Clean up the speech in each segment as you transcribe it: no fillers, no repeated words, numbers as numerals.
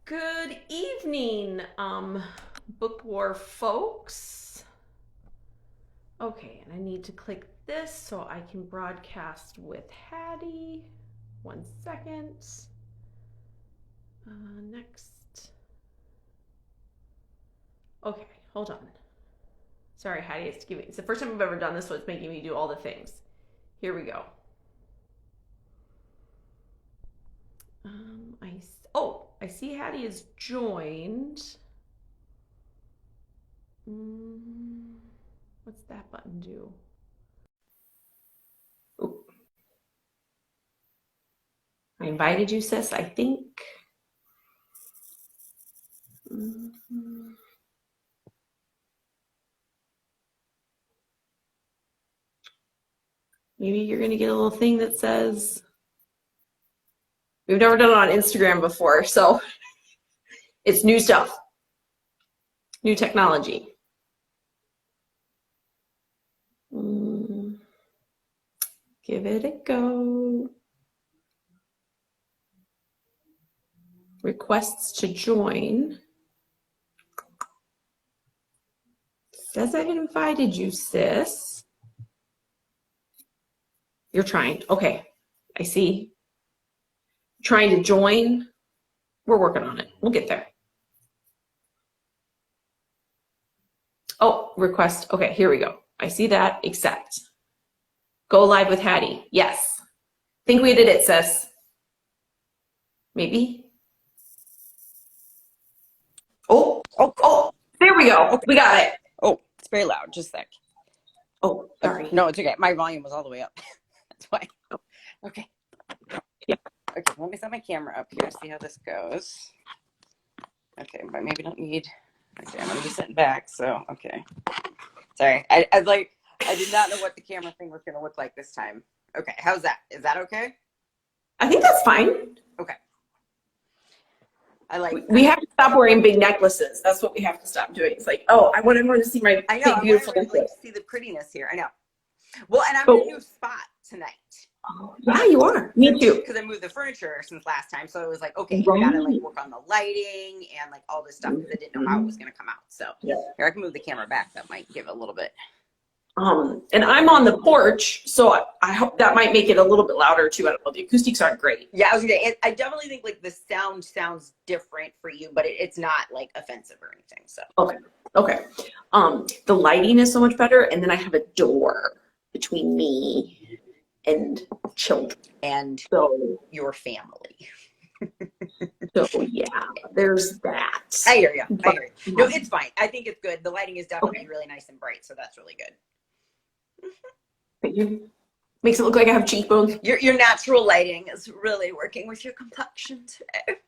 Good evening, Book War folks. Okay, and I need to click this so I can broadcast with Haddi. 1 second. Next. Okay, hold on. Sorry, Haddi, it's the first time I've ever done this, so it's making me do all the things. Here we go. I see Haddi is joined. What's that button do? Oh. I invited you, sis, I think. Maybe you're going to get a little thing that says, we've never done it on Instagram before, so it's new stuff, new technology. Give it a go. Requests to join. Says I've invited you, sis. You're trying. Okay, I see. Trying to join. We're working on it. We'll get there. Oh, request. Okay, here we go. I see that. Accept. Go live with Haddi. Yes. Think we did it, sis. Maybe. Oh, there we go. We got it. Oh, it's very loud. Just a sec. Oh, sorry. No, it's okay. My volume was all the way up. That's why. Oh, okay. Yeah. Okay, let me set my camera up here, see how this goes. Okay, but maybe don't need, okay, I'm gonna be sitting back, so, okay. Sorry, I did not know what the camera thing was gonna look like this time. Okay, how's that? Is that okay? I think that's fine. Okay. I like we have to stop wearing big necklaces. That's what we have to stop doing. It's like, oh, I want everyone to see my I know, big, beautiful necklace. Like, see the prettiness here. I know. Well, and I'm in a new spot tonight. Oh, yeah, you are. Me too. Because I moved the furniture since last time, so it was like, okay, we gotta like work on the lighting and like all this stuff because I didn't know how it was gonna come out. So here, I can move the camera back. That might give it a little bit. And I'm on the porch, so I hope that might make it a little bit louder too. I don't know. The acoustics aren't great. Yeah, I was gonna say, I definitely think like the sound sounds different for you, but it's not like offensive or anything. So okay. The lighting is so much better, and then I have a door between me and children and so your family. So yeah, there's that. I hear you. No, it's fine. I think it's good. The lighting is definitely really nice and bright, so that's really good. Thank you. Makes it look like I have cheekbones. Your natural lighting is really working with your complexion today.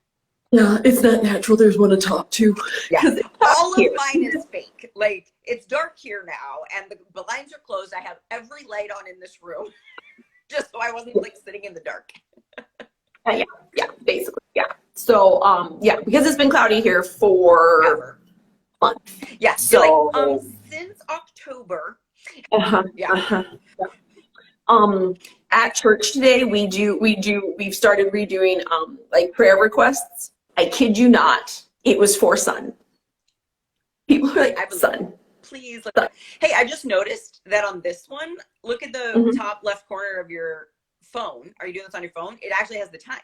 Yeah, it's not natural. There's one to talk to. Yeah, all of mine is fake. Like, it's dark here now, and the blinds are closed. I have every light on in this room, just so I wasn't like sitting in the dark. Yeah, basically, yeah. So, yeah, because it's been cloudy here for months. Yeah, so like, since October. At church today, we've started redoing like prayer requests. I kid you not, it was for son. People are like, son. Please. Hey, I just noticed that on this one, look at the top left corner of your phone. Are you doing this on your phone? It actually has the time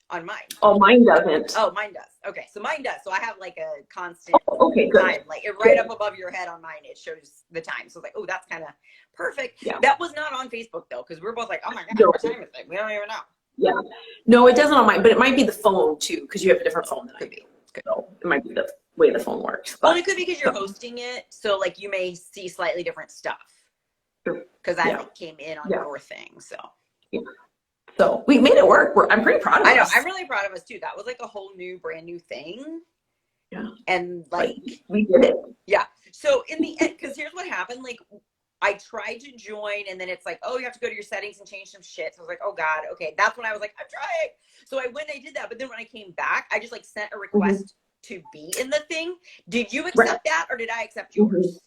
on mine. Oh, mine doesn't. Oh, mine does. Okay, so mine does. So I have like a constant time. Like it right up above your head on mine, it shows the time. So it's like, oh, that's kind of perfect. Yeah. That was not on Facebook though, because we're both like, oh my God, what time is it? We don't even know. Yeah. No, it doesn't on mine, but it might be the phone too, because you have a different phone than I do. So it might be the way the phone works. Well, it could be because you're hosting it, so like you may see slightly different stuff. Because I came in on your thing, so. Yeah. So we made it work. I'm pretty proud of us. I know. I'm really proud of us too. That was like a whole new, brand new thing. Yeah. And like we did it. Yeah. So in the end, because here's what happened. Like I tried to join, and then it's like, oh, you have to go to your settings and change some shit. So I was like, oh God, okay. That's when I was like, I'm trying. So I went and I did that. But then when I came back, I just like sent a request to be in the thing. Did you accept that, or did I accept yours?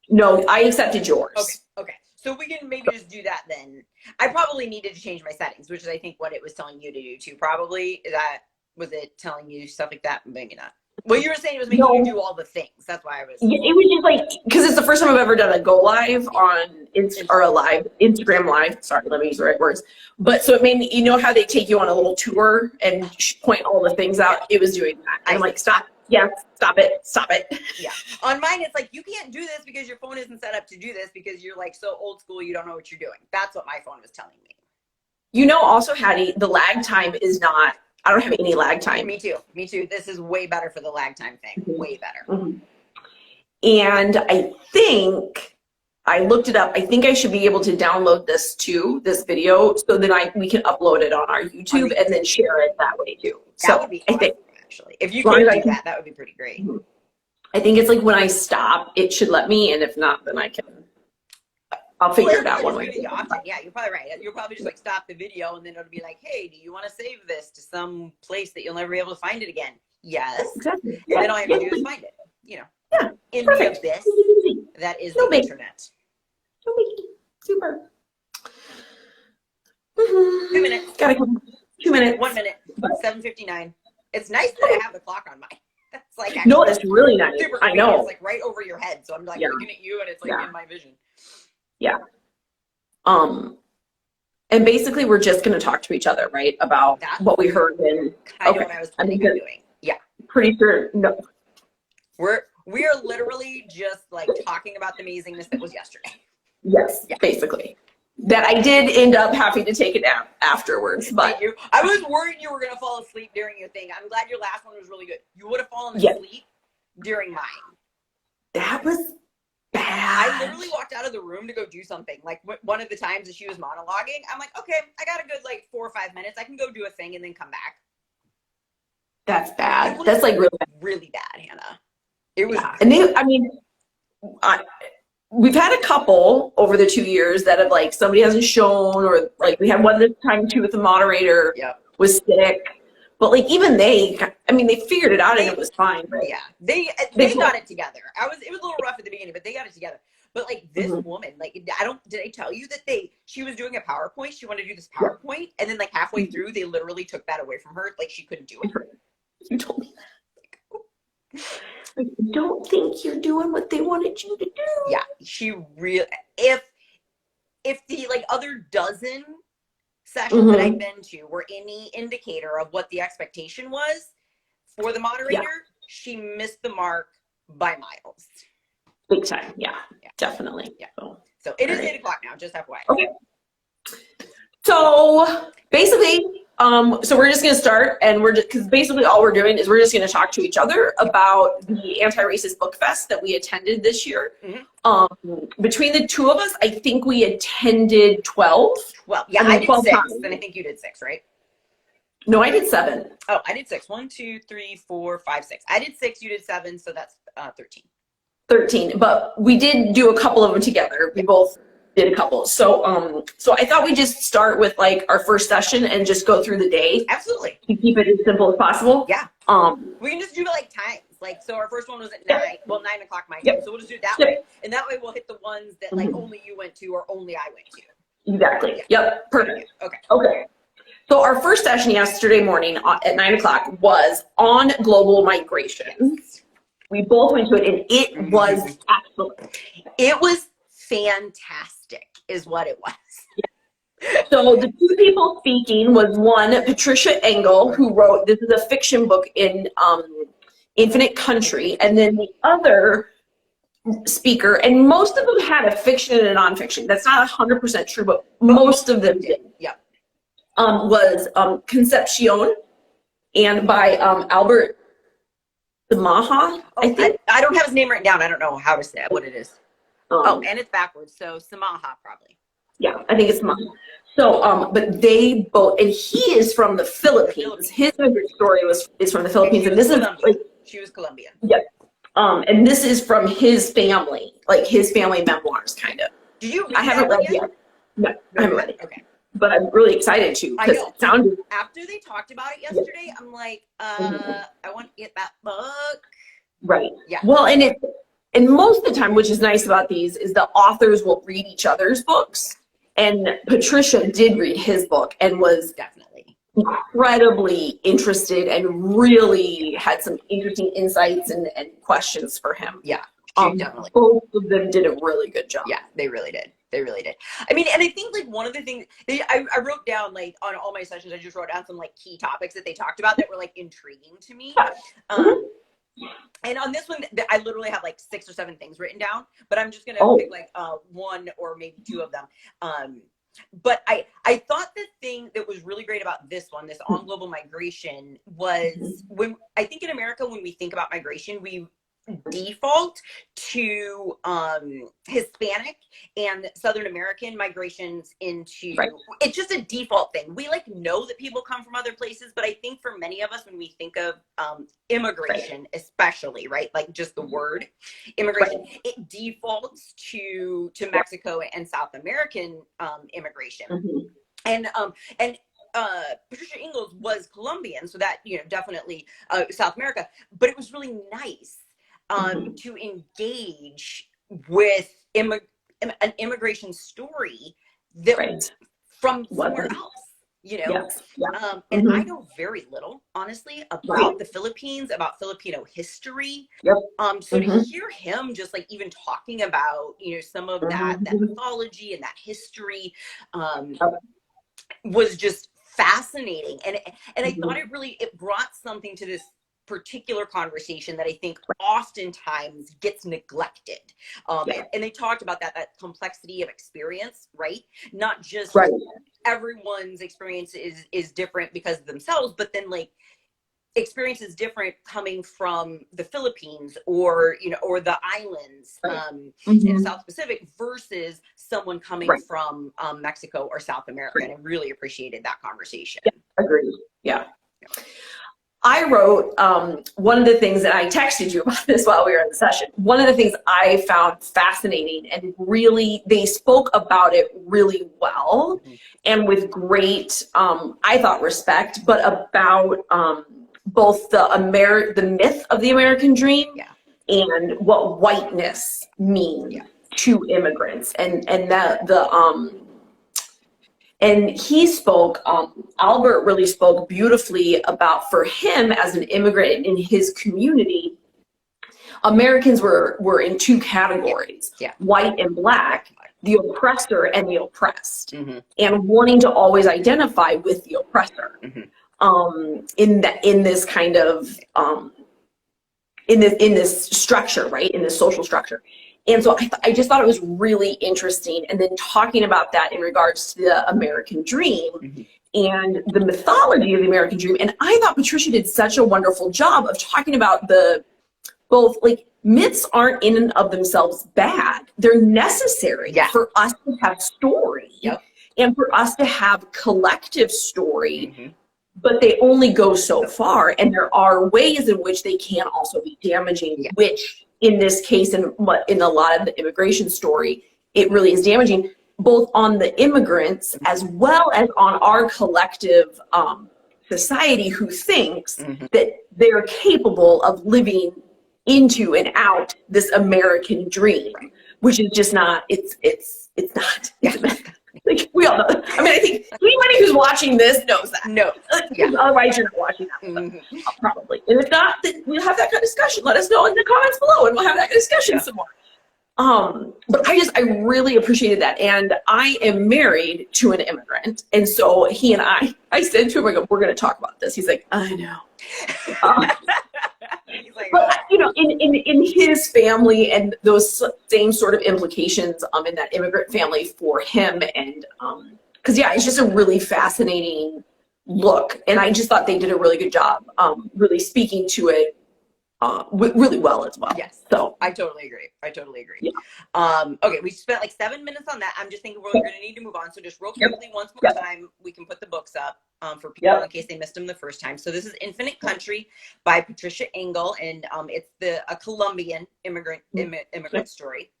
No, I accepted yours. Okay. So we can maybe just do that then. I probably needed to change my settings, which is I think what it was telling you to do too, probably. Is that Was it telling you stuff like that? Maybe not. Well, you were saying it was making you do all the things. That's why I was. Yeah, it was just like, because it's the first time I've ever done a go live on or a live Instagram live. Sorry, let me use the right words. But so it made me, you know how they take you on a little tour and point all the things out? It was doing that. And I'm like, stop. Yeah, stop it. Stop it. Yeah. On mine, it's like, you can't do this because your phone isn't set up to do this because you're like so old school, you don't know what you're doing. That's what my phone was telling me. You know, also, Haddi, the lag time is not, I don't have any lag time. Me too. Me too. This is way better for the lag time thing. Way better. And I think, I looked it up, I think I should be able to download this too, this video, so that we can upload it on our YouTube and then share it that way too. That would be awesome, I think, actually. If you could do that, that would be pretty great. I think it's like when I stop, it should let me, and if not, then I'll figure it out one way. Yeah, you're probably right. You'll probably just like stop the video and then it'll be like, hey, do you want to save this to some place that you'll never be able to find it again? Yes. Exactly. And then all you have to do is find it. You know. Yeah. In Perfect. the abyss that is No the big. internet. No biggie. Super. 2 minutes. Gotta come. 2 minutes. 1 minute. 7:59. It's nice that I have the clock on mine. It's like no, it's really nice. super I know. It's like right over your head, so I'm like looking at you, and it's like in my vision. Yeah. And basically, we're just going to talk to each other, right, about what we heard. And kind of what I was planning on doing. Yeah. Pretty sure. No. We are literally just like talking about the amazingness that was yesterday. Yes, basically. That I did end up having to take a nap afterwards, but I was worried you were gonna fall asleep during your thing. I'm glad your last one was really good. You would have fallen asleep during mine. That was bad. I literally walked out of the room to go do something. Like one of the times that she was monologuing, I'm like, okay, I got a good like 4 or 5 minutes. I can go do a thing and then come back. That's bad. That's like really bad. Really bad, Hannah. It was. And we've had a couple over the 2 years that have like somebody hasn't shown, or like we had one this time too with the moderator was sick, but like even they figured it out and it was fine. Right? Yeah, they got it together. It was a little rough at the beginning, but they got it together. But like this woman, like did I tell you that she was doing a PowerPoint? She wanted to do this PowerPoint, and then like halfway through, they literally took that away from her. Like she couldn't do it. You told me that. I don't think you're doing what they wanted you to do. Yeah, she really. If the like other dozen sessions that I've been to were any indicator of what the expectation was for the moderator, she missed the mark by miles. Big time, yeah. Definitely. Yeah. So it is 8 o'clock now. Just FYI. Okay. So basically. So we're just going to start, and because basically all we're doing is we're just going to talk to each other about the Antiracist Book Fest that we attended this year. Between the two of us, I think we attended 12. Well, yeah, I did 6, times. And I think you did 6, right? No, I did 7. Oh, I did 6. 1, 2, 3, 4, 5, 6. I did 6, you did 7, so that's 13. 13, but we did do a couple of them together. We both did a couple. So so I thought we'd just start with like our first session and just go through the day. Absolutely. To keep it as simple as possible. Yeah. We can just do it like times. Like, so our first one was at 9 o'clock my time. So we'll just do it that way. And that way we'll hit the ones that like only you went to or only I went to. Exactly. Yep. Perfect. Okay. So our first session yesterday morning at 9 o'clock was on global migration. Yes. We both went to it, and it was excellent. It was fantastic is what it was. So the two people speaking was one, Patricia Engle, who wrote, this is a fiction book in Infinite Country, and then the other speaker, and most of them had a fiction and a nonfiction. That's not 100% true, but most of them did. Yeah. Was Concepcion, and by Albert Samaha, I think. I don't have his name written down. I don't know how to say it, what it is. And it's backwards, so Samaha probably. Yeah, I think it's Samaha. So, but they both, and he is from the Philippines. His story is from the Philippines, and this is like she was Colombian. Yeah. And this is from his family, like his family memoirs, kind of. Did you read I haven't read it yet. No, I haven't read it. Okay. But I'm really excited to, because it sounded. After they talked about it yesterday, I'm like, I want to get that book. Right. Yeah. Well, and most of the time, which is nice about these, is the authors will read each other's books. And Patricia did read his book and was definitely incredibly interested and really had some interesting insights and questions for him. Yeah, definitely. Both of them did a really good job. Yeah, they really did. They really did. I mean, and I think like one of the things I wrote down, like on all my sessions, I just wrote down some like key topics that they talked about that were like intriguing to me. And on this one, I literally have like 6 or 7 things written down, but I'm just gonna pick like one or maybe 2 of them. But I thought the thing that was really great about this one, this on global migration, was when I think in America, when we think about migration, we default to Hispanic and Southern American migrations into it's just a default thing. We like know that people come from other places, but I think for many of us, when we think of immigration, especially, right, like just the word immigration, it defaults to Mexico and South American immigration. And Patricia Engle was Colombian, so that, you know, definitely South America, but it was really nice to engage with an immigration story that from somewhere else, you know. And I know very little, honestly, about the Philippines, about Filipino history. So to hear him just like even talking about, you know, some of that mythology and that history was just fascinating. And I thought it brought something to this particular conversation that I think oftentimes gets neglected. And they talked about that complexity of experience, right? Not just everyone's experience is different because of themselves, but then like experience is different coming from the Philippines or, you know, or the islands in South Pacific versus someone coming from Mexico or South America. And I really appreciated that conversation. Agreed. I wrote one of the things that I texted you about this while we were in the session. One of the things I found fascinating and really, they spoke about it really well and with great, I thought, respect, but about both the myth of the American dream and what whiteness means to immigrants, and and he spoke, Albert really spoke beautifully about, for him as an immigrant in his community, Americans were in 2 categories, white and black, the oppressor and the oppressed, and wanting to always identify with the oppressor in this kind of, in this structure, right, in this social structure. And so I just thought it was really interesting. And then talking about that in regards to the American dream and the mythology of the American dream. And I thought Patricia did such a wonderful job of talking about both like myths aren't in and of themselves bad. They're necessary for us to have story and for us to have collective story. But they only go so far. And there are ways in which they can also be damaging, which in this case, and in a lot of the immigration story, it really is damaging both on the immigrants as well as on our collective society who thinks that they're capable of living into and out this American dream, which is just not, it's not. Like, we all know. I mean, I think anybody who's watching this knows that. No. Otherwise, you're not watching that. Probably. And if not, then we'll have that kind of discussion. Let us know in the comments below, and we'll have that discussion some more. But I really appreciated that. And I am married to an immigrant. And so he and I said to him, I go, we're going to talk about this. He's like, I know. But, you know, in his family and those same sort of implications in that immigrant family for him, and because it's just a really fascinating look, and I just thought they did a really good job really speaking to it really well as well. Yes. So I totally agree. Okay, we spent like 7 minutes on that. I'm just thinking we're going to need to move on. So just real quickly, once more time, we can put the books up for people in case they missed them the first time. So this is Infinite Country by Patricia Engle, and it's a Colombian immigrant story.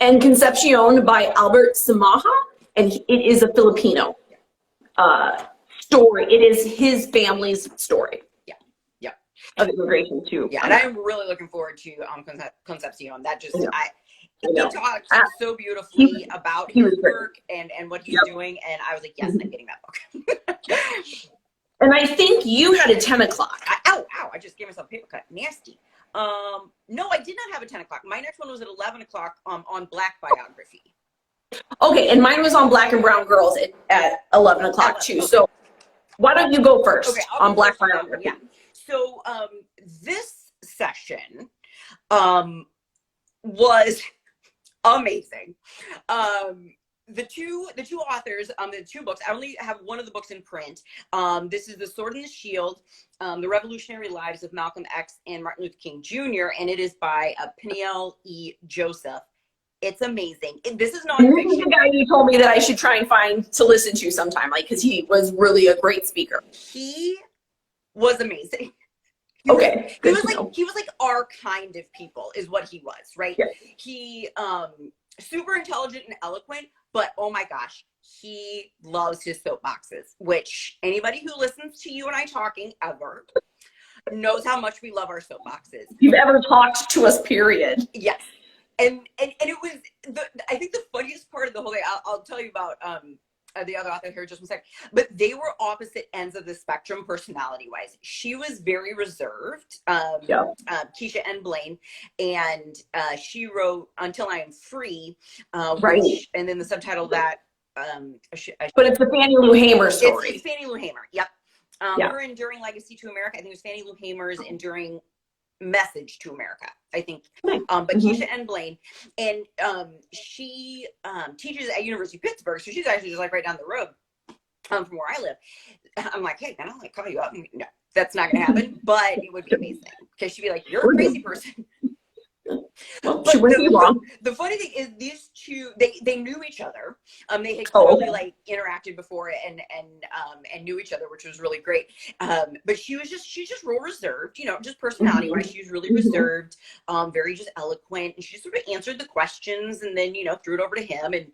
And Concepcion by Albert Samaha, and it is a Filipino story. It is his family's story. Of immigration too. And I'm really looking forward to Concepcion. That just He talked so beautifully about his work and what he's doing, and I was like, yes, I'm getting that book. And I think you had a 10 o'clock. Ow, I just gave myself a paper cut. Nasty. No, I did not have a 10 o'clock. My next one was at 11 o'clock on Black Biography. Okay, and mine was on Black and Brown Girls at 11 o'clock too. Okay. So why don't you go first on Black Biography? Yeah. So this session was amazing. The two authors, the two books, I only have one of the books in print. This is The Sword and the Shield, The Revolutionary Lives of Malcolm X and Martin Luther King Jr., and it is by Peniel E. Joseph. It's amazing. This is nonfiction. This is the guy you told me that I should try and find to listen to sometime, like, because he was really a great speaker. He was amazing. He was like our kind of people is what he was, right? Yeah. He super intelligent and eloquent, but oh my gosh, he loves his soapboxes, which anybody who listens to you and I talking ever knows how much we love our soapboxes. If you've ever talked to us, period. Yes. And it was I think the funniest part of the whole thing, I'll tell you about the other author here just one second, but they were opposite ends of the spectrum personality wise. She was very reserved, Keisha and Blain, and she wrote Until I Am Free, which, and then the subtitle that but it's the Fannie Lou Hamer story. It's Fannie Lou Hamer. Yep. Her enduring legacy to America. I think it was Fannie Lou Hamer's enduring message to America, I think. But Keisha and Blain, and she teaches at University of Pittsburgh, so she's actually just like right down the road from where I live. I'm like, hey, can I like call you up? No, that's not gonna happen, but it would be amazing because she'd be like, you're a crazy person. Well, she wouldn't be wrong. The funny thing is these two, they knew each other. They had clearly like interacted before and knew each other, which was really great. But she's just real reserved, you know, just personality wise. She was really reserved, very just eloquent, and she just sort of answered the questions and then, you know, threw it over to him, and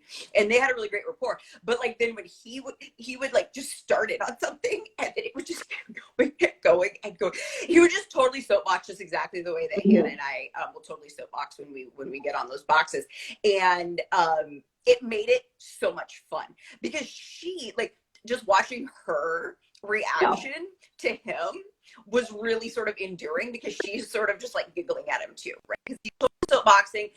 they had a really great rapport. But like then when he would like just start it on something and then it would just keep going. He would just totally soapbox just exactly the way that Hannah and I will totally soapbox when we get on those boxes, and it made it so much fun because she, like, just watching her reaction to him was really sort of endearing because she's sort of just like giggling at him too, right? Because he's soapboxing,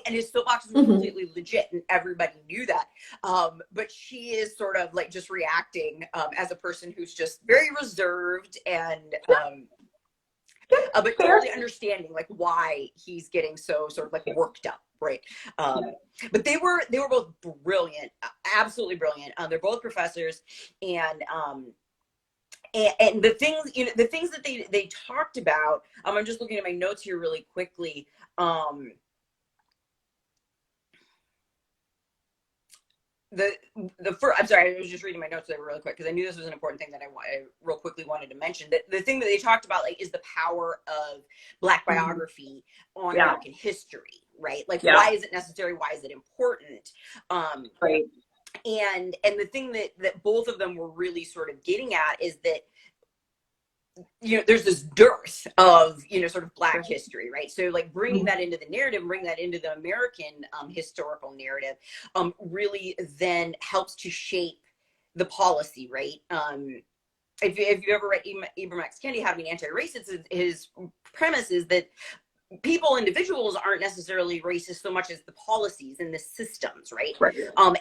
and his soapbox was completely legit, and everybody knew that. But she is sort of like just reacting as a person who's just very reserved and but totally understanding like why he's getting so sort of like worked up, right? But they were both brilliant, absolutely brilliant. They're both professors, and the things, you know, the things that they talked about. I'm just looking at my notes here really quickly. I'm sorry, I was just reading my notes there really quick because I knew this was an important thing that I real quickly wanted to mention. That the thing that they talked about, like, is the power of Black biography on American history, right? Like, why is it necessary? Why is it important? Right. And the thing that both of them were really sort of getting at is that, you know, there's this dearth of, you know, sort of Black history, right? So like bringing that into the narrative, bringing that into the American historical narrative really then helps to shape the policy, right? If you ever read Ibram X. Kendi, Having Anti-Racist, his premise is that individuals aren't necessarily racist so much as the policies and the systems, right?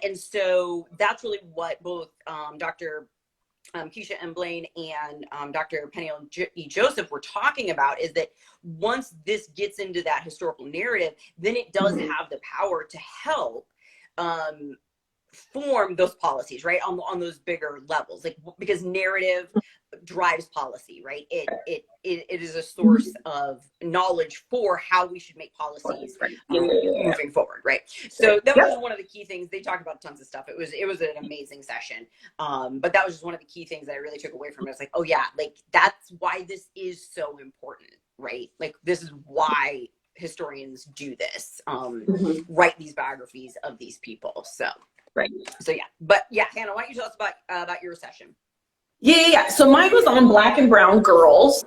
And so that's really what both Dr. Keisha and Blain and Dr. Peniel E. Joseph were talking about, is that once this gets into that historical narrative, then it does have the power to help form those policies, right? On those bigger levels, like, because narrative drives policy, right? It is a source of knowledge for how we should make policies moving forward, right? So that was one of the key things. They talked about tons of stuff. It was an amazing session, but that was just one of the key things that I really took away from it. It's like, oh yeah, like that's why this is so important, right? Like this is why historians do this, write these biographies of these people. So but Hannah, why don't you tell us about your session? Yeah. So mine was on Black and Brown Girls.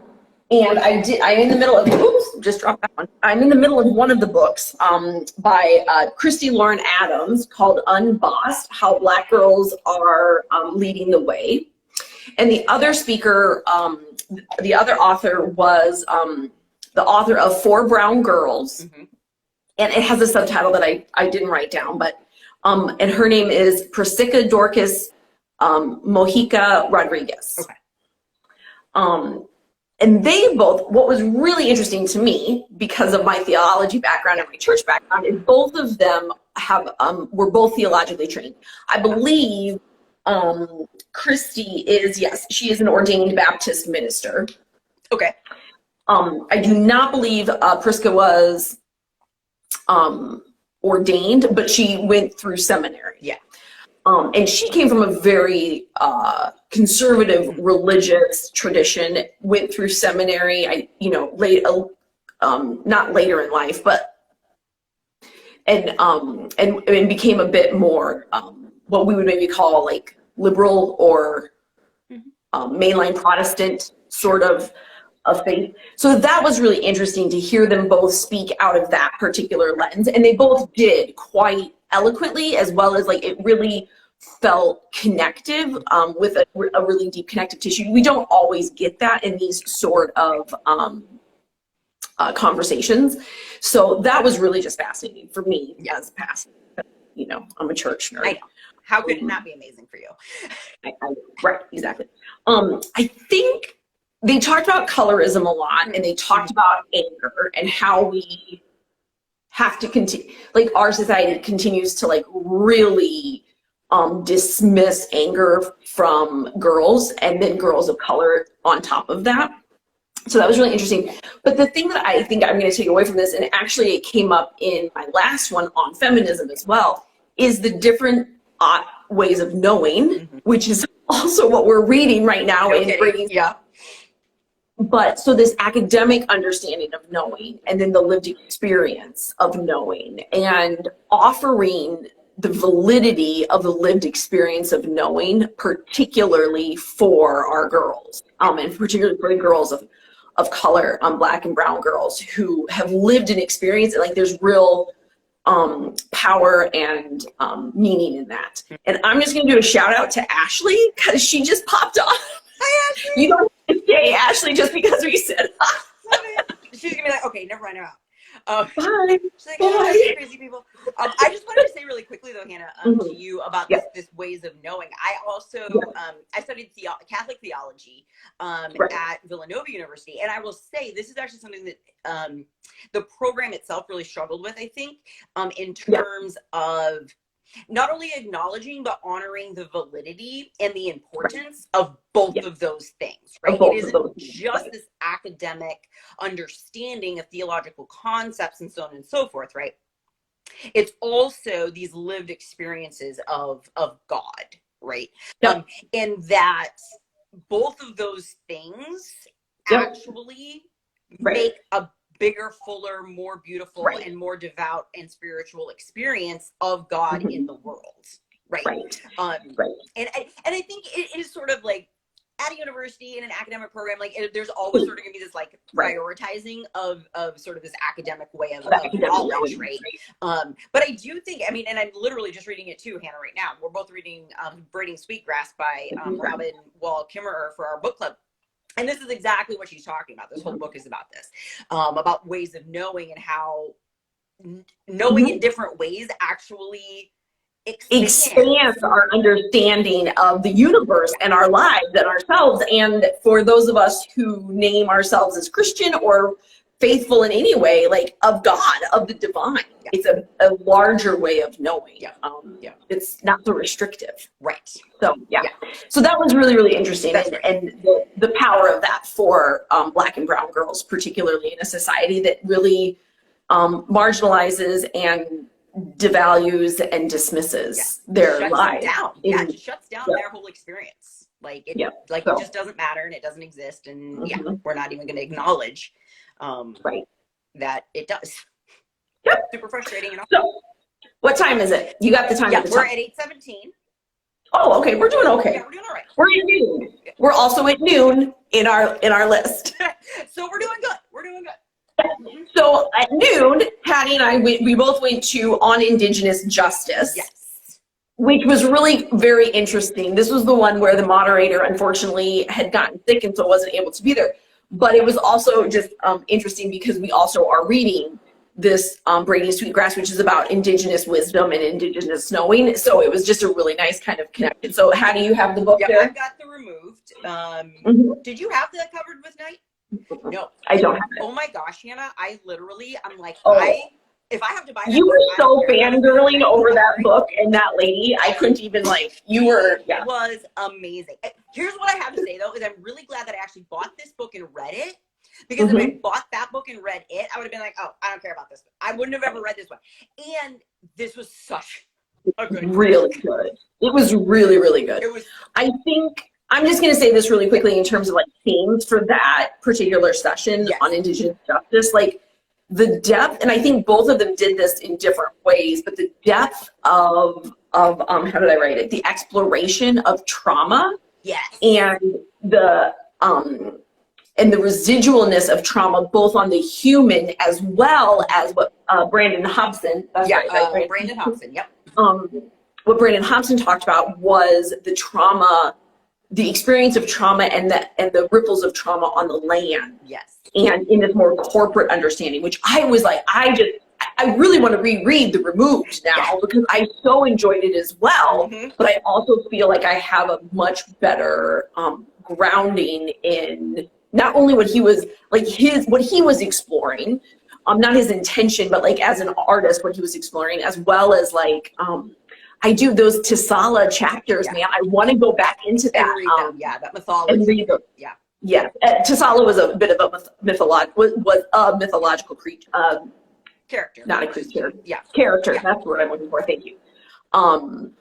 And I'm in the middle of, oops, just dropped that one. I'm in the middle of one of the books by Khristi Lauren Adams called Unbossed, How Black Girls Are Leading the Way. And the other speaker, the other author was the author of Four Brown Girls. Mm-hmm. And it has a subtitle that I didn't write down, but, and her name is Prisca Dorcas Mojica Rodríguez. Okay. And they both, what was really interesting to me, because of my theology background and my church background, is both of them have were both theologically trained. I believe Khristi is, yes, she is an ordained Baptist minister. Okay. I do not believe Prisca was ordained, but she went through seminary. Yeah. And she came from a very conservative religious tradition, went through seminary, not later in life, but, and became a bit more, what we would maybe call like liberal or mainline Protestant sort of faith. So that was really interesting to hear them both speak out of that particular lens. And they both did quite eloquently, as well as like it really felt connective with a really deep connective tissue. We don't always get that in these sort of conversations. So that was really just fascinating for me as a pastor. I'm a church nerd. I know. How could it not be amazing for you? Right, exactly. I think they talked about colorism a lot, and they talked about anger and how we have to continue, like our society continues to like really dismiss anger from girls, and then girls of color on top of that. So that was really interesting. But the thing that I think I'm going to take away from this, and actually it came up in my last one on feminism as well, is the different ways of knowing, which is also what we're reading right now in bringing. Yeah. But so this academic understanding of knowing, and then the lived experience of knowing, and offering the validity of the lived experience of knowing, particularly for our girls, and particularly for the girls of color, Black and brown girls who have lived an experience, and like there's real power and meaning in that. And I'm just gonna do a shout out to Ashley, because she just popped on. Hi, Ashley. You don't have to say Ashley just because we said hi. She's gonna be like, okay, never mind, I'm out. Bye. She's like, oh, crazy people. I just wanted to say really quickly though, Hannah, to you about this ways of knowing. I also I studied Catholic theology at Villanova University, and I will say this is actually something that the program itself really struggled with, I think, in terms of not only acknowledging but honoring the validity and the importance of both of those things, right? It isn't just this academic understanding of theological concepts and so on and so forth, right? It's also these lived experiences of God, right? And that both of those things actually make a bigger, fuller, more beautiful, and more devout and spiritual experience of God in the world, right? And I think it is sort of like at a university in an academic program, like there's always sort of gonna be this like prioritizing of sort of this academic way of knowledge, right? But I do think, I mean, and I'm literally just reading it too, Hannah, right now. We're both reading Braiding Sweetgrass by Robin Wall Kimmerer for our book club. And this is exactly what she's talking about. This whole book is about this, about ways of knowing and how knowing in different ways actually expands our understanding of the universe and our lives and ourselves. And for those of us who name ourselves as Christian or faithful in any way, like of God, of the divine, it's a larger way of knowing. It's not so restrictive. Right. So, So that was really, really interesting. And the power of that for Black and brown girls, particularly in a society that really marginalizes and devalues and dismisses their lives. It just shuts down their whole experience. Like it it just doesn't matter and it doesn't exist, and we're not even going to acknowledge that it does. Super frustrating. So, what time is it? You got the time? We're at 8:17. Oh, okay. We're doing okay. Yeah, we're doing all right. We're at noon. We're also at noon in our list. So we're doing good. We're doing good. So at noon, Haddi and I, we both went to On Indigenous Justice. Yes. Which was really very interesting. This was the one where the moderator, unfortunately, had gotten sick and so wasn't able to be there. But it was also just interesting because we also are reading this Braiding Sweetgrass, which is about Indigenous wisdom and Indigenous knowing. So it was just a really nice kind of connection. So how do you have the book there? I've got the removed. Did you have that covered with Night? No. I don't have it. Oh my gosh, Hannah, I'm like, Oh. If I have to buy that You book, were so fangirling over that book and that lady. I couldn't even you were, It was amazing. Here's what I have to say though, is I'm really glad that I actually bought this book and read it. Because if I bought that book and read it, I would have been like, oh, I don't care about this. I wouldn't have ever read this one. And this was such a good book. Really good. It was really, really good. It was. I think, I'm just going to say this really quickly in terms of themes for that particular session on Indigenous justice. The depth, and I think both of them did this in different ways, but the depth of how did I write it? The exploration of trauma. Yes. And the residualness of trauma, both on the human as well as what Brandon Hobson. Brandon Hobson. Yep. What Brandon Hobson talked about was the trauma, the experience of trauma, and the ripples of trauma on the land. Yes. And in this more corporate understanding, which I was like, I really want to reread The Removed now because I so enjoyed it as well. But I also feel like I have a much better grounding in not only what he was what he was exploring, not his intention, but as an artist, what he was exploring, as well as I do those Tisala chapters, man. I want to go back into that. And read them. That mythology. And read them. Yeah. Yeah, Tisala was a bit of a mythological creature. Character. Not a creature. Yeah. Character. Yeah. That's the word I'm looking for. Thank you.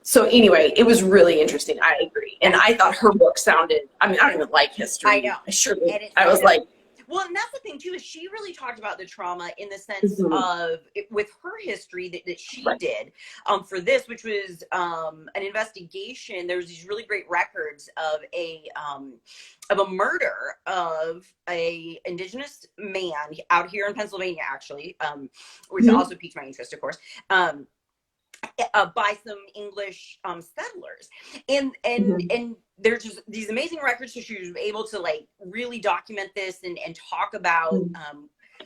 So anyway, it was really interesting. I agree. And I thought her book sounded, I don't even like history. I know. I was like. Well, and that's the thing too, is she really talked about the trauma in the sense of, with her history that she did for this, which was an investigation. There was these really great records of a murder of a Indigenous man out here in Pennsylvania, actually, which also piqued my interest, of course. By some English settlers, and there's just these amazing records. So she was able to really document this and talk about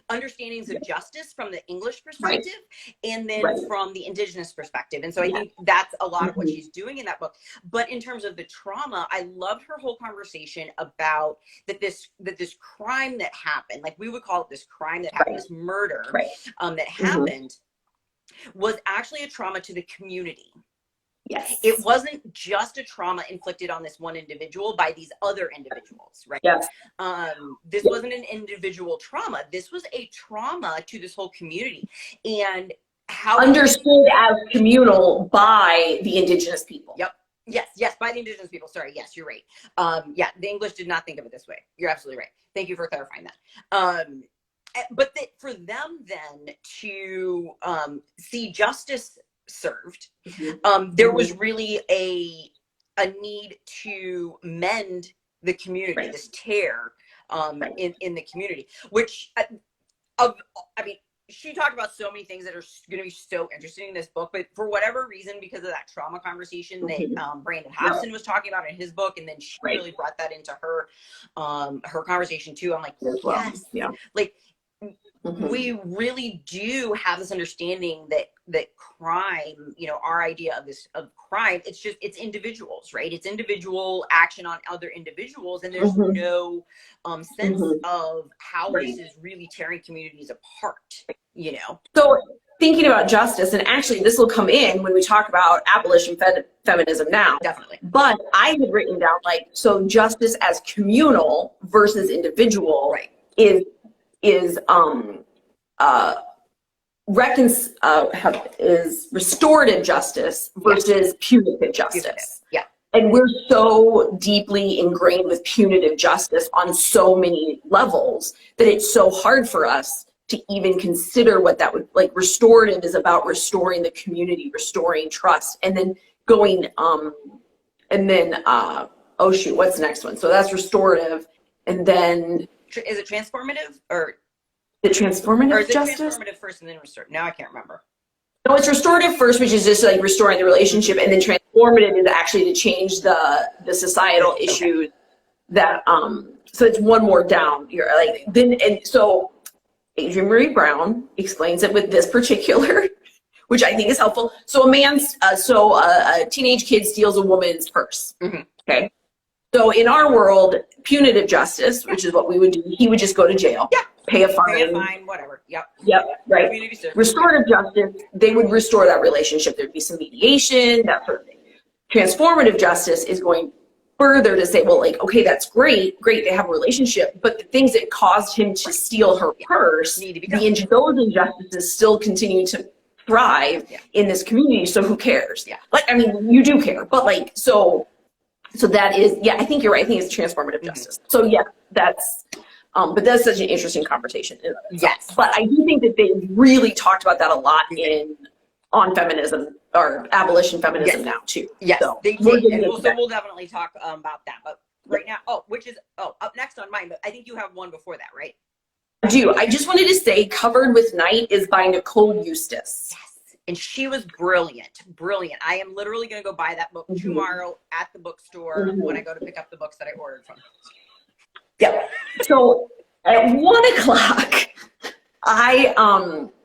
understandings of justice from the English perspective and then from the Indigenous perspective. And so I think that's a lot of what she's doing in that book. But in terms of the trauma, I loved her whole conversation about that this crime that happened, we would call it this crime that happened, this murder that happened, was actually a trauma to the community. Yes. It wasn't just a trauma inflicted on this one individual by these other individuals, right? Yes. This wasn't an individual trauma. This was a trauma to this whole community. And how understood as communal by the Indigenous people. Yep. Yes, by the Indigenous people. Sorry, yes, you're right. The English did not think of it this way. You're absolutely right. Thank you for clarifying that. But for them then to see justice served, there was really a need to mend the community, this tear in the community, which she talked about so many things that are going to be so interesting in this book, but for whatever reason, because of that trauma conversation that Brandon Hobson was talking about in his book, and then she really brought that into her conversation too. I'm like, yes, we really do have this understanding that crime, our idea of crime, it's individuals, right? It's individual action on other individuals, and there's no sense of how this is really tearing communities apart, So thinking about justice, and actually this will come in when we talk about abolition feminism now. Definitely. But I had written down so justice as communal versus individual is restorative justice versus punitive justice. Yeah. And we're so deeply ingrained with punitive justice on so many levels that it's so hard for us to even consider what that would restorative is about, restoring the community, restoring trust, and then going what's the next one? So that's restorative, and then is it transformative or The transformative or is it justice? transformative first and then restorative? Now I can't remember. No, it's restorative first, which is just like restoring the relationship, and then transformative is actually to change the societal issues that so it's one more down. You're like then, and so Adrienne Marie Brown explains it with this particular, which I think is helpful. So a teenage kid steals a woman's purse. Okay. So in our world, punitive justice, which is what we would do, he would just go to jail. Yeah. Pay a fine. Pay a fine, whatever. Yep. Right. Community service. Restorative justice, they would restore that relationship. There'd be some mediation, that sort of thing. Transformative justice is going further to say, well, like, okay, that's great, they have a relationship, but the things that caused him to steal her purse, those injustices still continue to thrive in this community. So who cares? Like, I mean, you do care, but like, so that is, I think you're right. I think it's transformative justice. So that's, but that's such an interesting conversation. Yes. But I do think that they really talked about that a lot on feminism or abolition feminism now too. Yes, so they did. And we'll definitely talk about that. But right now, up next on mine, but I think you have one before that, right? I do. I just wanted to say Covered with Night is by Nicole Eustace. Yes. And she was brilliant. I am literally going to go buy that book tomorrow at the bookstore when I go to pick up the books that I ordered from. Yeah. So at 1:00,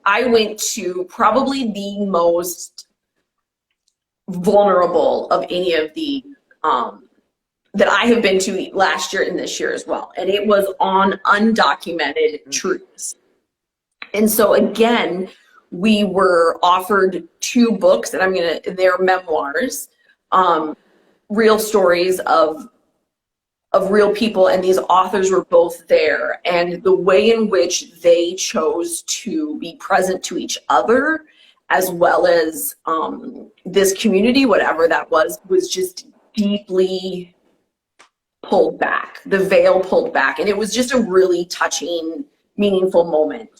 I went to probably the most vulnerable of any of the that I have been to last year and this year as well. And it was on undocumented truths. And so again, we were offered 2 books, and they're memoirs, real stories of real people, and these authors were both there. And the way in which they chose to be present to each other, as well as this community, whatever that was just deeply pulled back, the veil pulled back. And it was just a really touching, meaningful moment.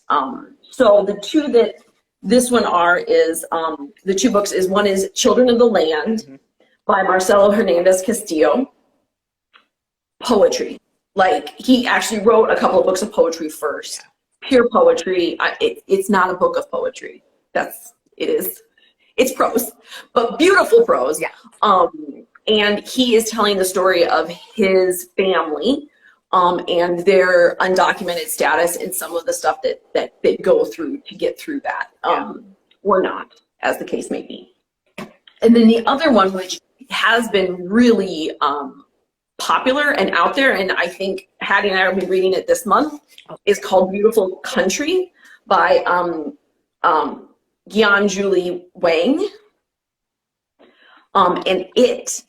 So the 2 that this one is, the 2 books is, one is Children of the Land by Marcelo Hernandez Castillo. Poetry. Like, he actually wrote a couple of books of poetry first. Pure poetry. It's not a book of poetry. It's prose, but beautiful prose. And he is telling the story of his family and their undocumented status and some of the stuff that they go through to get through that, or not, as the case may be. And then the other one, which has been really popular and out there, and I think Haddi and I will be reading it this month, is called Beautiful Country by Qian Julie Wang. And it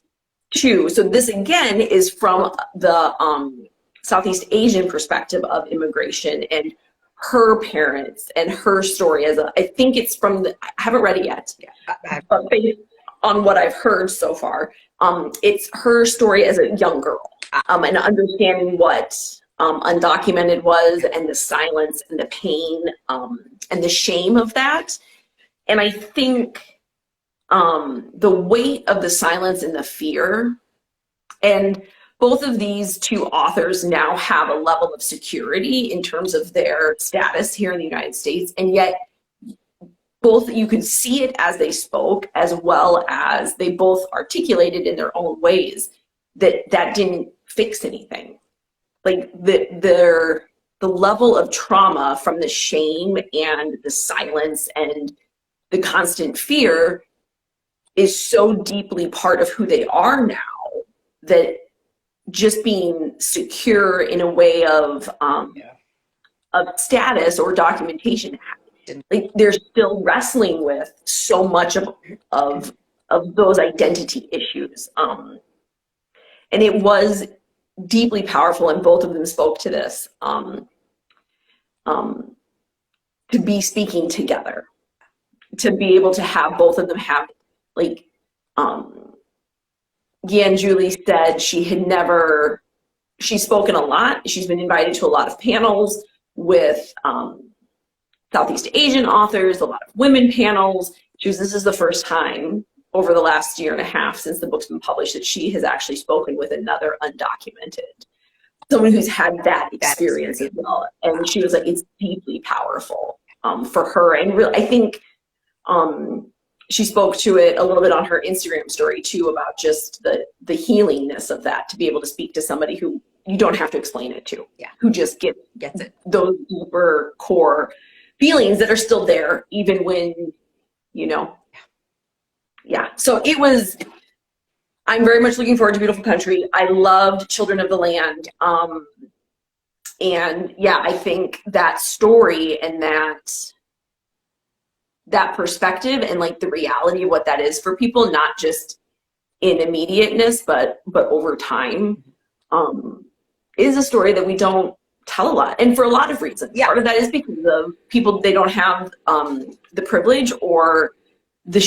too, so this again is from the Southeast Asian perspective of immigration and her parents and her story I think it's from I haven't read it yet, but based on what I've heard so far, it's her story as a young girl, and understanding what undocumented was, and the silence and the pain and the shame of that. And I think the weight of the silence and the fear, and both of these 2 authors now have a level of security in terms of their status here in the United States, and yet both, you could see it as they spoke, as well as they both articulated in their own ways that didn't fix anything. Like the level of trauma from the shame and the silence and the constant fear is so deeply part of who they are now, that just being secure in a way of status or documentation, like they're still wrestling with so much of those identity issues. And it was deeply powerful, and both of them spoke to this, to be speaking together, to be able to have both of them have, like, Qian Julie said she's spoken a lot. She's been invited to a lot of panels with Southeast Asian authors, a lot of women panels. This is the first time over the last 1.5 years since the book's been published that she has actually spoken with another undocumented someone who's had that experience as well. And she was like, it's deeply powerful for her. And really, I think she spoke to it a little bit on her Instagram story too, about just the healingness of that, to be able to speak to somebody who you don't have to explain it to, who just gets it, those deeper core feelings that are still there, even when, you know, So it was, I'm very much looking forward to Beautiful Country. I loved Children of the Land. And yeah, I think that story and that perspective and like the reality of what that is for people, not just in immediateness, but over time, is a story that we don't tell a lot, and for a lot of reasons. Part of that is because of people, they don't have the privilege or the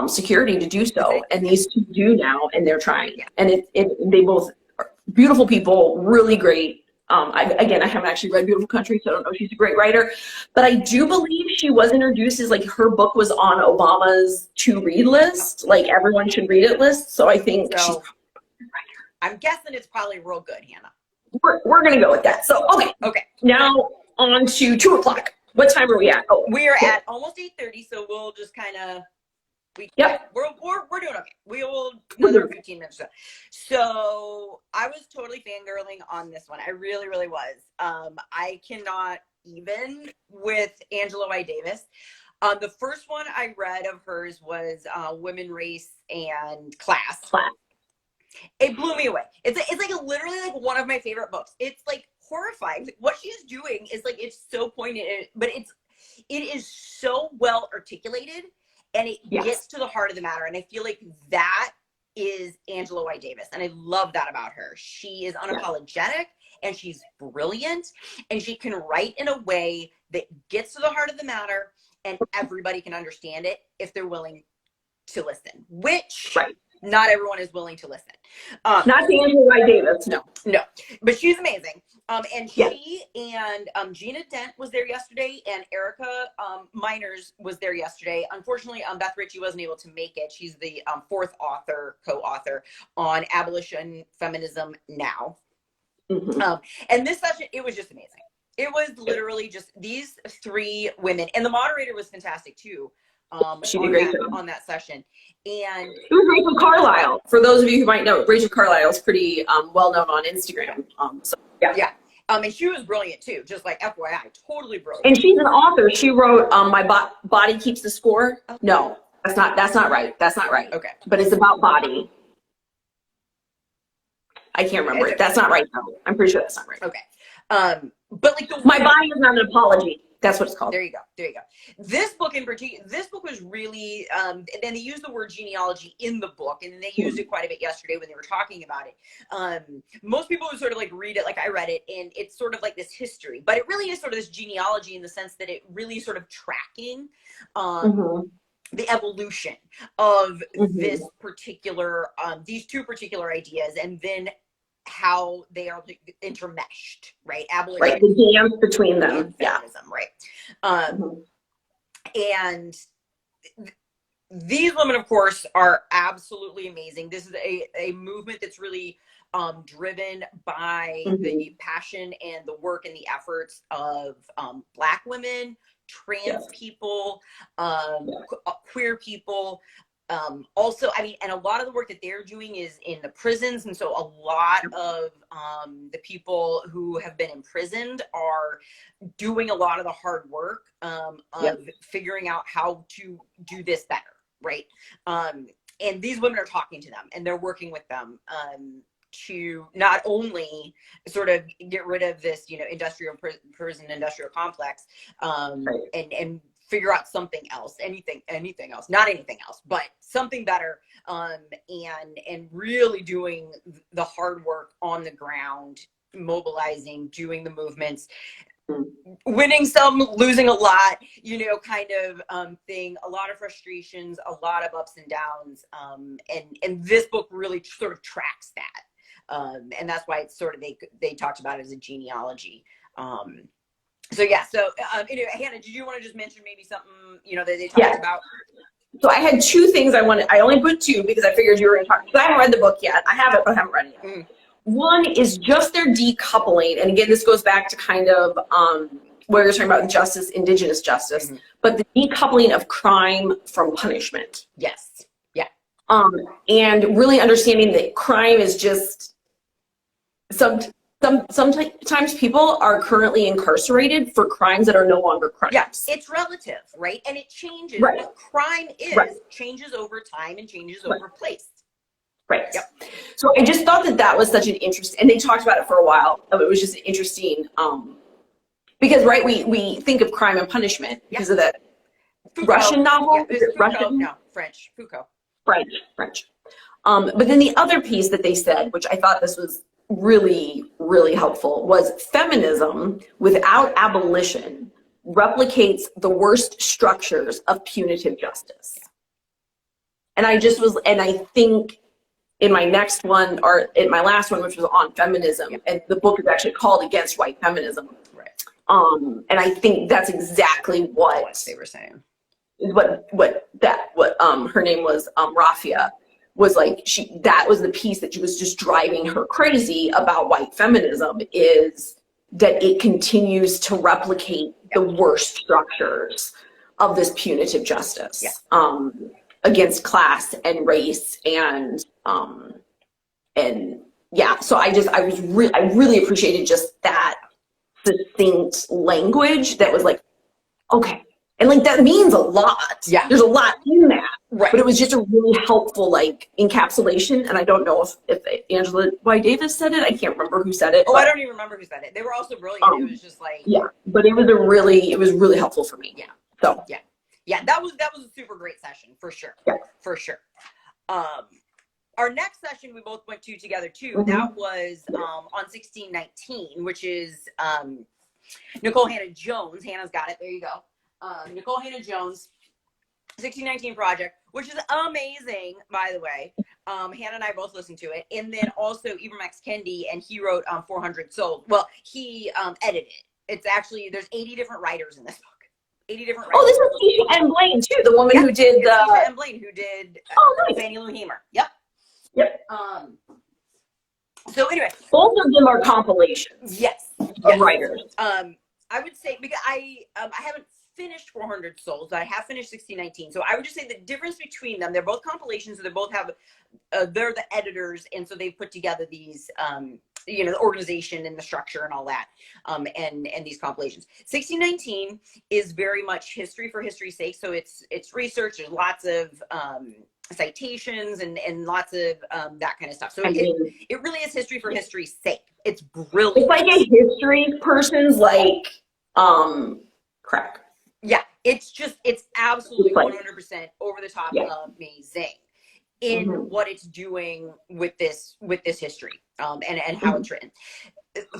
security to do so, and these two do now, and they're trying. And they both are beautiful people, really great. I haven't actually read Beautiful Country, so I don't know if she's a great writer, but I do believe she was introduced as like her book was on Obama's to read list, like everyone should read it list. So I think she's probably a writer. I'm guessing it's probably real good, Hannah. We're gonna go with that. So okay. Now on to 2 o'clock. What time are we at? Oh, we are at almost 8:30, so we'll just kind of. We're doing okay. We will another 15 minutes. So I was totally fangirling on this one. I really, really was. I cannot even with Angela Y. Davis. The first one I read of hers was Women, Race, and Class. It blew me away. It's like literally like one of my favorite books. It's like horrifying. What she's doing is like, it's so poignant, but it is so well articulated. And it gets to the heart of the matter. And I feel like that is Angela Y. Davis. And I love that about her. She is unapologetic and she's brilliant. And she can write in a way that gets to the heart of the matter and everybody can understand it if they're willing to listen, which not everyone is willing to listen. Not the Angela Y. Davis, no. But she's amazing. And she and Gina Dent was there yesterday, and Erica Miners was there yesterday. Unfortunately, Beth Ritchie wasn't able to make it. She's the fourth co-author on Abolition Feminism Now. And this session, it was just amazing. It was literally just these 3 women, and the moderator was fantastic too. She did great on that session. And it was Rachel Carlisle. For those of you who might know, Rachel Carlisle is pretty well known on Instagram. And she was brilliant too, just like FYI, totally brilliant. And she's an author. She wrote My Body Keeps the Score. No, that's not right. That's not right. Okay. But it's about body. I can't remember it. That's not right. I'm pretty sure that's not right. Okay. But like My Body is Not an Apology. That's what it's called. There you go. This book in particular, this book was really, and then they used the word genealogy in the book, and they used it quite a bit yesterday when they were talking about it. Most people would sort of like read it like I read it, and it's sort of like this history, but it really is sort of this genealogy in the sense that it really is sort of tracking the evolution of this particular, these 2 particular ideas, and then how they are intermeshed, right? Abolition, right, the dance between them, feminism, right? And these women, of course, are absolutely amazing. This is a movement that's really driven by the passion and the work and the efforts of Black women, trans people, queer people. Also, I mean, and a lot of the work that they're doing is in the prisons. And so a lot of the people who have been imprisoned are doing a lot of the hard work of figuring out how to do this better, right? And these women are talking to them and they're working with them to not only sort of get rid of this, industrial prison complex, and figure out something else, anything else, not anything else, but something better, and really doing the hard work on the ground, mobilizing, doing the movements, winning some, losing a lot, kind of thing, a lot of frustrations, a lot of ups and downs, and this book really sort of tracks that, and that's why it's sort of, they talked about it as a genealogy. So anyway, Hannah, did you want to just mention maybe something, that they talked about? So I had 2 things I only put 2 because I figured you were going to talk, because I haven't read the book yet. I have it, but I haven't read it yet. One is just their decoupling. And again, this goes back to kind of where you're talking about justice, indigenous justice, but the decoupling of crime from punishment. Yes. Yeah. And really understanding that crime is just sometimes people are currently incarcerated for crimes that are no longer crimes. Yeah, it's relative, right? And it changes. Right. What crime is changes over time and changes over place. Right. Yep. So I just thought that was such an interesting, and they talked about it for a while. It was just interesting because, right, we think of crime and punishment because of that Foucault. Russian novel. Yeah, Russian? No, French. Foucault. French. But then the other piece that they said, which I thought this was really, really helpful, was feminism without abolition replicates the worst structures of punitive justice. And I think in my next one, or in my last one, which was on feminism, and the book is actually called Against White Feminism. Right. And I think that's exactly what they were saying. What her name was, Rafia, was like, that was the piece that she was just driving her crazy about white feminism, is that it continues to replicate the worst structures of this punitive justice against class and race and yeah. So I really appreciated just that succinct language that was like, okay. And like, that means a lot. Yeah. There's a lot in that. Right. But it was just a really helpful like encapsulation. And I don't know if Angela Y. Davis said it. I can't remember who said it. Oh, I don't even remember who said it. They were also brilliant. It was just like, yeah, but it was really helpful for me. Yeah. So yeah, that was a super great session for sure. Yeah. For sure. Our next session we both went to together too. That was on 1619, which is Nicole Hannah Jones. Hannah's got it. There you go. Nicole Hannah Jones, 1619 project, which is amazing, by the way. Hannah and I both listened to it. And then also Ibrahim Kendi, and he wrote 400 Souls. Well, he edited it. It's actually, there's 80 different writers in this book. 80 different writers. Oh, this is Keisha and Blain too, the woman who did Keisha and Blain, who did nice. Fannie Lou Hamer. Yep. So anyway, both of them are compilations. Yes. Of writers. I would say, because I haven't finished 400 Souls, I have finished 1619. So I would just say the difference between them, they're both compilations, so they both have, they're the editors, and so they've put together these, the organization and the structure and all that, and these compilations. 1619 is very much history for history's sake, so it's research. There's lots of citations and lots of that kind of stuff. So it really is history for history's sake. It's brilliant. It's like a history person's like crack. Yeah, it's absolutely 100% over the top amazing in what it's doing with this history and how it's written.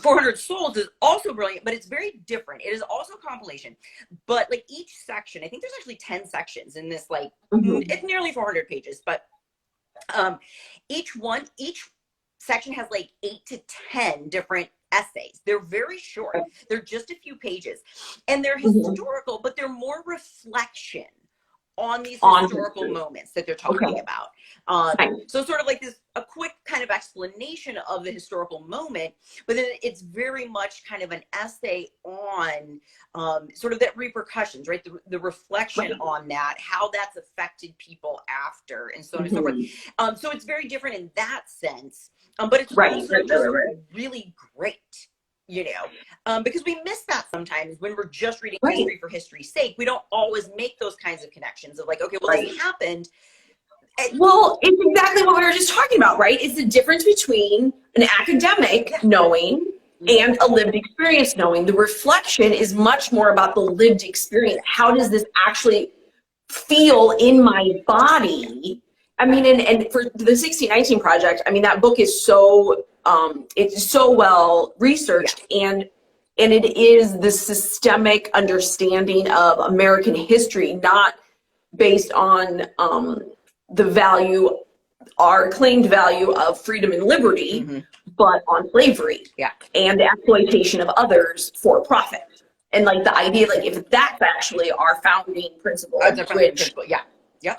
400 Souls is also brilliant, but it's very different. It is also a compilation, but like each section, I think there's actually 10 sections in this, like it's nearly 400 pages, but each section has like 8 to 10 different essays. They're very short. They're just a few pages, and they're historical, but they're more reflection on these historical moments that they're talking about. So sort of like a quick kind of explanation of the historical moment, but then it's very much kind of an essay on sort of that repercussions, right? The reflection on that, how that's affected people after, and so on and so forth. So it's very different in that sense, but it's also just really great. Because we miss that sometimes when we're just reading history for history's sake. We don't always make those kinds of connections of like, okay, well, this happened. Well, it's exactly what we were just talking about, right? It's the difference between an academic knowing and a lived experience knowing. The reflection is much more about the lived experience. How does this actually feel in my body? I mean, and for the 1619 project, I mean, that book is so it's so well researched, and it is the systemic understanding of American history, not based on the value, our claimed value of freedom and liberty, but on slavery and the exploitation of others for profit. And like the idea, like if that's actually our founding principle,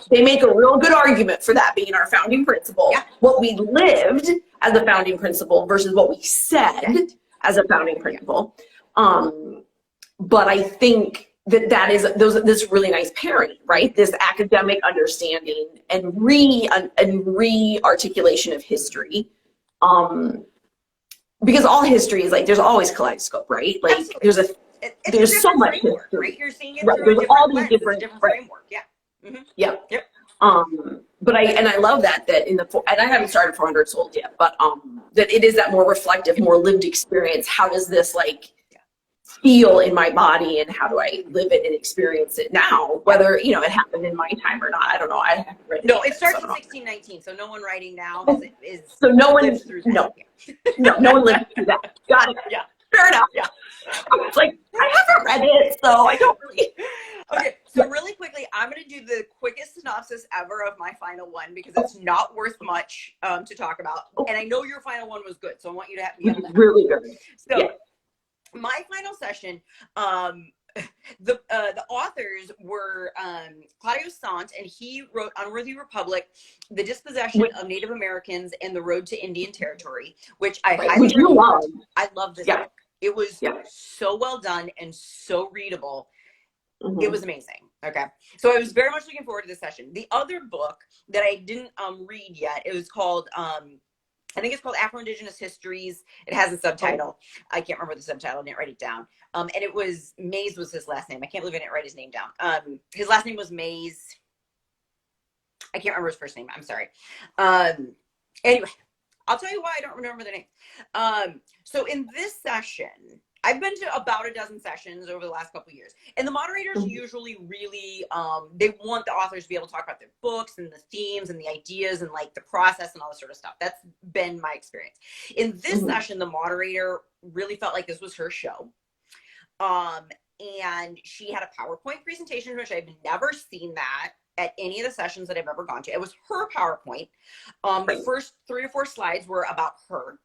they make a real good argument for that being our founding principle. What we lived as a founding principle versus what we said as a founding principle. But I think that is this really nice pairing, right? This academic understanding and re-articulation of history. Because all history is like, there's always kaleidoscope, right? Like Absolutely. there's so much history. Right? You're seeing it right. through There's all these lens, different framework. Yeah. Mm-hmm. Yeah. Yep. But I love that in the, and I haven't started 400 Souls yet, but that it is that more reflective, more lived experience. How does this like feel in my body, and how do I live it and experience it now? Whether it happened in my time or not, I don't know. I haven't read it. No, it starts in 1619, so no one writing now is so no one lives through that. no one lived through that. Got it. Yeah. Fair enough. Yeah. It's like I haven't read it, so I don't really. Okay, so really quickly, I'm going to do the quickest synopsis ever of my final one because it's not worth much to talk about. And I know your final one was good, so I want you to have me on that. Really good. So, my final session, the authors were Claudio Sant, and he wrote Unworthy Republic, The Dispossession of Native Americans and the Road to Indian Territory, which I highly recommend. I love this book. It was so well done and so readable. Mm-hmm. It was amazing. Okay. So I was very much looking forward to this session. The other book that I didn't read yet, it was called, I think it's called Afro-Indigenous Histories. It has a subtitle. I can't remember the subtitle. I didn't write it down. And it was, Mays was his last name. I can't believe I didn't write his name down. His last name was Mays. I can't remember his first name. I'm sorry. Anyway, I'll tell you why I don't remember the name. So in this session, I've been to about a dozen sessions over the last couple of years, and the moderators usually really, they want the authors to be able to talk about their books and the themes and the ideas and like the process and all this sort of stuff. That's been my experience. In this session, the moderator really felt like this was her show. And she had a PowerPoint presentation, which I've never seen that at any of the sessions that I've ever gone to. It was her PowerPoint. The first 3 or 4 slides were about her.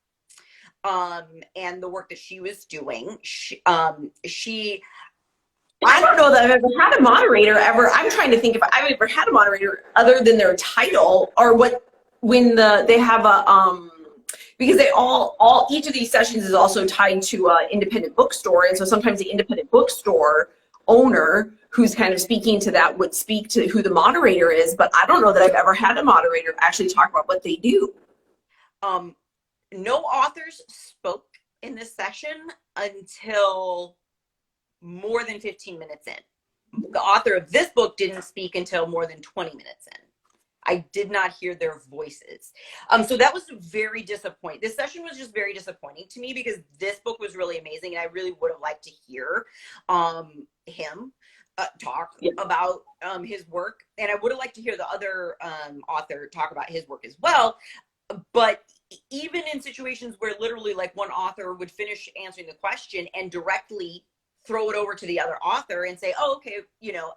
And the work that she was doing. I don't know that I've ever had a moderator ever. I'm trying to think if I've ever had a moderator other than their title or they have a, because they all each of these sessions is also tied to an independent bookstore. And so sometimes the independent bookstore owner who's kind of speaking to that would speak to who the moderator is, but I don't know that I've ever had a moderator actually talk about what they do. No authors spoke in this session until more than 15 minutes in. The author of this book didn't speak until more than 20 minutes in. I did not hear their voices. So that was very disappointing. This session was just very disappointing to me because this book was really amazing, and I really would have liked to hear him talk about his work. And I would have liked to hear the other author talk about his work as well. But even in situations where literally like one author would finish answering the question and directly throw it over to the other author and say, oh, okay,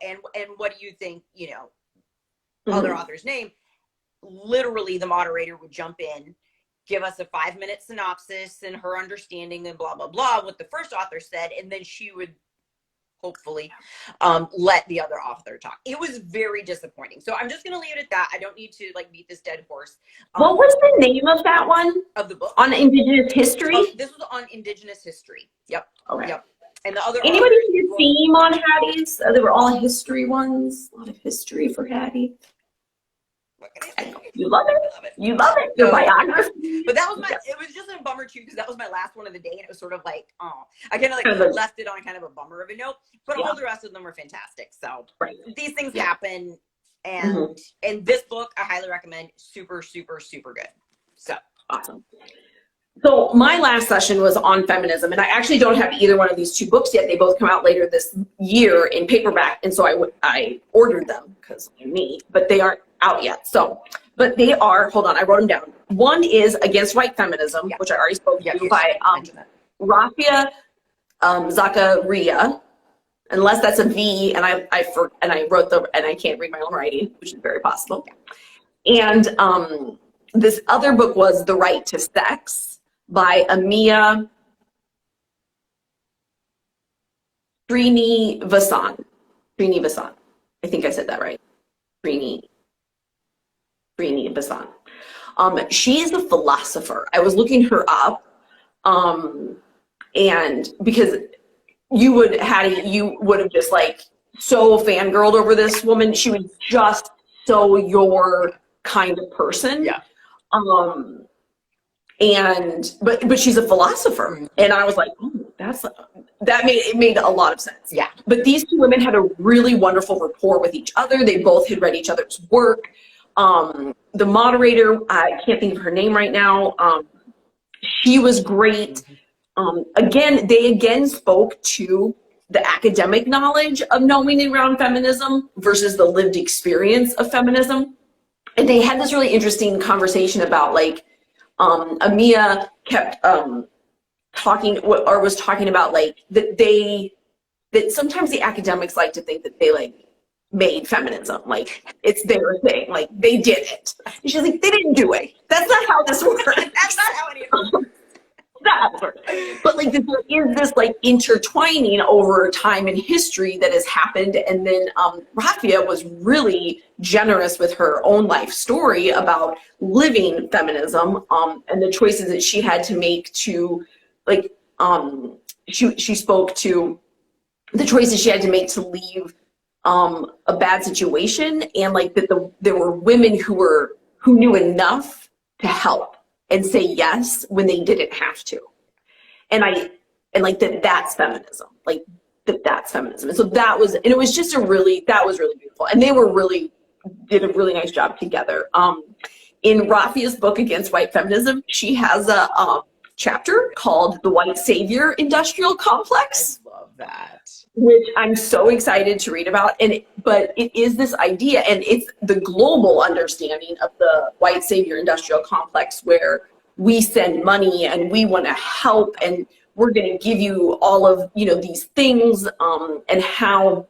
and what do you think, other author's name, literally the moderator would jump in, give us a 5-minute synopsis and her understanding and blah, blah, blah, what the first author said. And then she would hopefully let the other author talk. It was very disappointing. So I'm just going to leave it at that. I don't need to like beat this dead horse. What was the name of that one? Of the book? On Indigenous History? This was on Indigenous History. Yep. Okay. Yep. And the other anybody see a theme on Hattie's? They were all history ones. A lot of history for Hattie. You love it. You love it. Your biography. But that was it was just a bummer too, because that was my last one of the day, and it was sort of like, oh, I kind of like left it on kind of a bummer of a note, but all the rest of them were fantastic. So these things happen, and this book I highly recommend. Super, super, super good. So awesome. So my last session was on feminism, and I actually don't have either one of these 2 books yet. They both come out later this year in paperback, and so I ordered them because I'm me, but they aren't out yet. So, but they are, hold on, I wrote them down. One is Against White Feminism, which I already spoke to by Rafia Zakaria, unless that's a V, and I wrote and I can't read my own writing, which is very possible. And this other book was The Right to Sex by Amia Srinivasan. I think I said that right. Srinivasan. She is a philosopher. I was looking her up, and because you would have just like so fangirled over this woman. She was just so your kind of person. Yeah. But she's a philosopher, and I was like, oh, it made a lot of sense. Yeah. But these two women had a really wonderful rapport with each other. They both had read each other's work. The moderator, I can't think of her name right now. She was great. They again spoke to the academic knowledge of knowing around feminism versus the lived experience of feminism. And they had this really interesting conversation about like, Amia kept talking about like that sometimes the academics like to think that they like made feminism, like it's their thing, like they did it. And she's like, they didn't do it. That's not how this works. That's not how it works. But like there is this like intertwining over time in history that has happened. And then Rafia was really generous with her own life story about living feminism and the choices that she had to make to like she spoke to the choices she had to make to leave a bad situation, and like that there were women who knew enough to help and say yes when they didn't have to. And that's feminism. Like that's feminism. And so that was really beautiful. And they did a really nice job together. In Rafia's book Against White Feminism, she has a chapter called The White Savior Industrial Complex. I love that. Which I'm so excited to read about. But it is this idea, and it's the global understanding of the white savior industrial complex, where we send money and we want to help and we're going to give you all of, these things, and how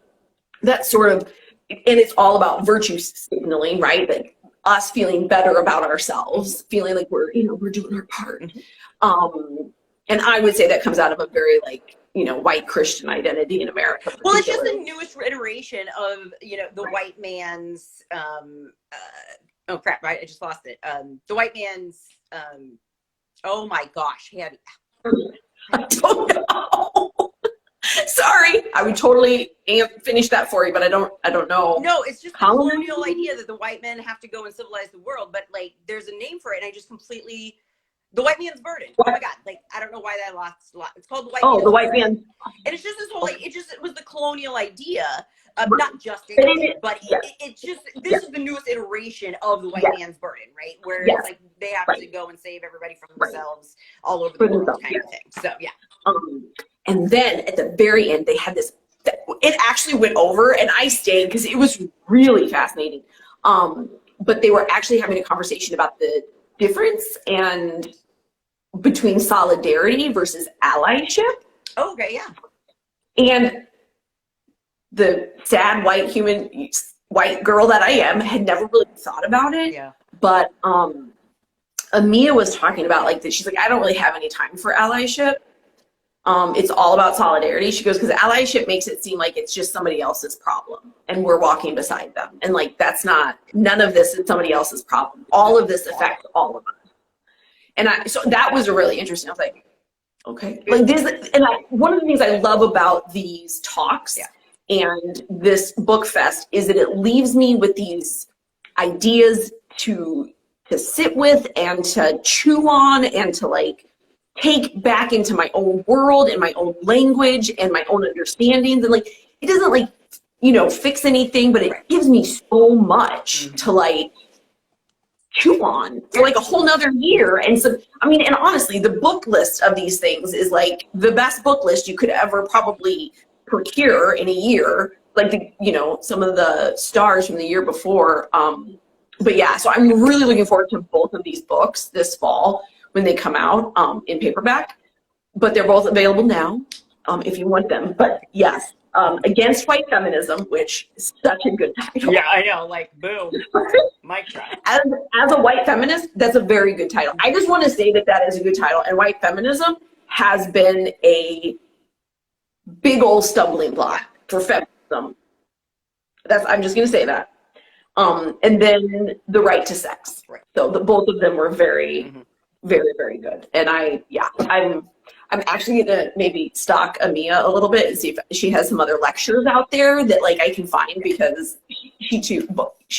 that sort of, and it's all about virtue signaling, right? Like us feeling better about ourselves, feeling like we're doing our part. And I would say that comes out of a very white Christian identity in America. Well, it's just the newest iteration of, the white man's, oh crap, right? I just lost it. The white man's, oh my gosh, Haddi. I don't know. Sorry, I would totally finish that for you, but I don't know. No, it's just the colonial idea that the white men have to go and civilize the world, but there's a name for it, and I just completely. The white man's burden. Oh my God! I don't know why that lost a lot. It's called the white. Oh, the white man. And it's just this whole it was the colonial idea, not just it, but it just this is the newest iteration of the white man's burden, right? Where it's like they have to go and save everybody from themselves all over the world, kind of thing. So yeah. And then at the very end, they had this. It actually went over, and I stayed because it was really fascinating. But they were actually having a conversation about the difference and between solidarity versus allyship. Oh, okay, yeah. And the sad white girl that I am had never really thought about it. Yeah. But Amia was talking about that. She's like, I don't really have any time for allyship. It's all about solidarity. She goes, because allyship makes it seem like it's just somebody else's problem and we're walking beside them. And that's not, none of this is somebody else's problem. All of this affects all of us. And so that was really interesting. I was like, okay. One of the things I love about these talks and this book fest is that it leaves me with these ideas to sit with and to chew on and to take back into my own world and my own language and my own understandings. And it doesn't fix anything, but it gives me so much to chew on for a whole nother year. And so, and honestly, the book list of these things is the best book list you could ever probably procure in a year. Some of the stars from the year before. But yeah, so I'm really looking forward to both of these books this fall when they come out in paperback, but they're both available now if you want them. But yes, Against White Feminism, which is such a good title. Yeah, I know, boom, mic drop. As a white feminist, that's a very good title. I just want to say that is a good title, and white feminism has been a big old stumbling block for feminism. I'm just going to say that. And then The Right to Sex. Right. So both of them were very, very, very good. And I'm actually gonna maybe stalk Amia a little bit and see if she has some other lectures out there that like I can find, because she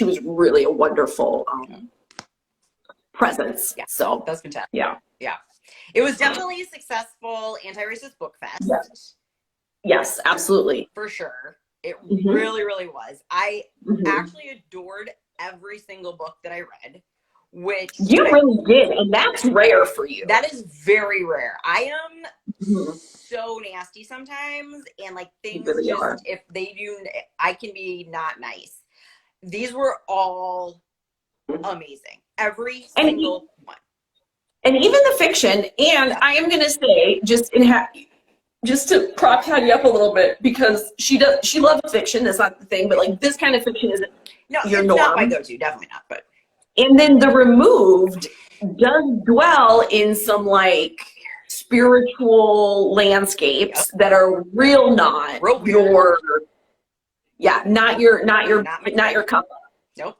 was really a wonderful presence. Yeah. So That's fantastic. yeah. Yeah. It was definitely a successful Antiracist Book Fest. Yes. Yes, absolutely. For sure. It really, really was. I actually adored every single book that I read, which you really did, and that's rare for you. That is very rare. I am so nasty sometimes, and like things really just are. If they do, I can be not nice. These were all amazing. Every single one. And even the fiction, and I am gonna say, just to prop Haddi up a little bit, because she loves fiction, that's not the thing, but like this kind of fiction isn't your norm. Not my go-to, definitely not, but. And then The Removed does dwell in some like spiritual landscapes that are not your cup. Nope.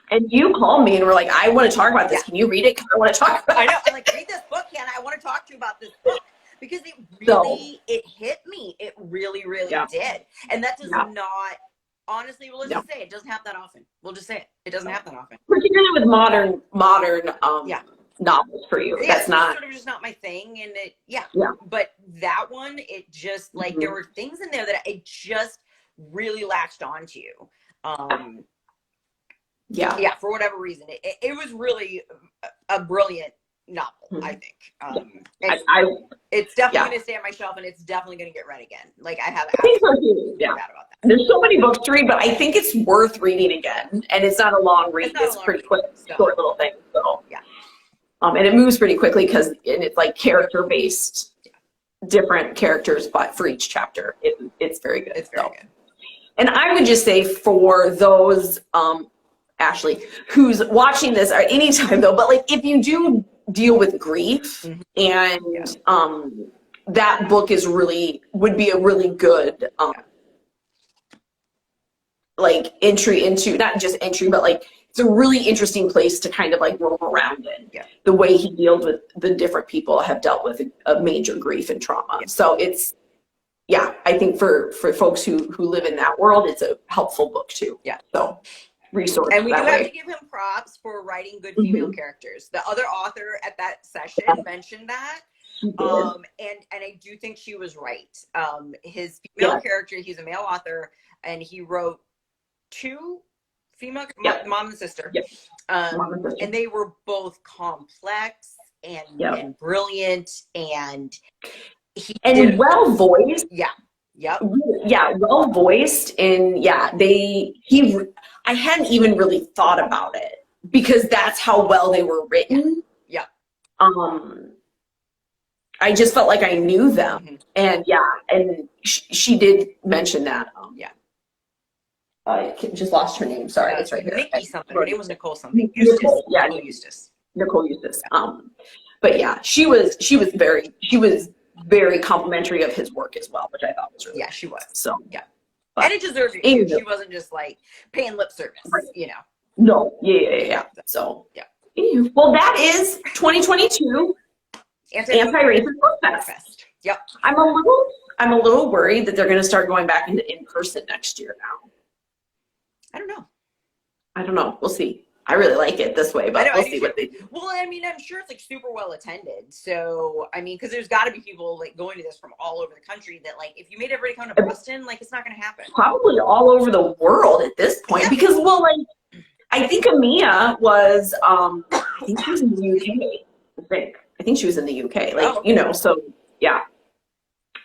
And you called me and were like, I want to talk about this. Can you read it? Because I want to talk about it. I know. I'm like, read this book, Qian. I want to talk to you about this book. Because it really, it hit me. It really, really did. And that does not, honestly, well, let's just say it doesn't happen that often. We'll just say it. It doesn't happen that often. Particularly with modern novels for you. Yeah, that's not. Sort of just not my thing. And but that one, it just, like, there were things in there that it just really latched onto. For whatever reason. It was really a brilliant novel, I think. It's definitely going to stay on my shelf, and it's definitely going to get read again. Like, I think so too. Bad about that. There's so many books to read, but I think it's worth reading again. And it's not a long read. It's pretty quick, short little thing. So and it moves pretty quickly because it's like character-based, different characters, but for each chapter, it's very good. It's very good. And I would just say for those, Ashley, who's watching this or anytime though, but like if you do deal with grief and that book would be a really good like entry into, not just entry, but like it's a really interesting place to kind of like roam around in. The way he deals with the different people have dealt with a major grief and trauma. So it's I think for folks who live in that world, it's a helpful book too. So resource. And we do have to give him props for writing good female characters. The other author at that session mentioned that. And I do think she was right. His female character, he's a male author, and he wrote 2 female, mom and sister. And they were both complex and brilliant and well voiced. Well voiced, and I hadn't even really thought about it because that's how well they were written. I just felt like I knew them, and she did mention that. I just lost her name. Sorry, it's right here. Nikki something. Her name was Nicole something. Eustace. Eustace. Nicole Eustace. But she was very complimentary of his work as well, which I thought was really she was. So but, and it deserved it too. She wasn't just like paying lip service, you know. No, So well, that is 2022 Antiracist Book Fest. I'm a little worried that they're going to start going back into in person next year now. I don't know. We'll see. I really like it this way, but we'll see what they do. Well, I mean, I'm sure it's like super well attended. So, I mean, because there's got to be people like going to this from all over the country that like, if you made everybody come to Boston, like it's not going to happen. Probably all over the world at this point because, well, like, I think Amia was, I think she was in the UK. I think she was in the UK. Like, you know, so yeah.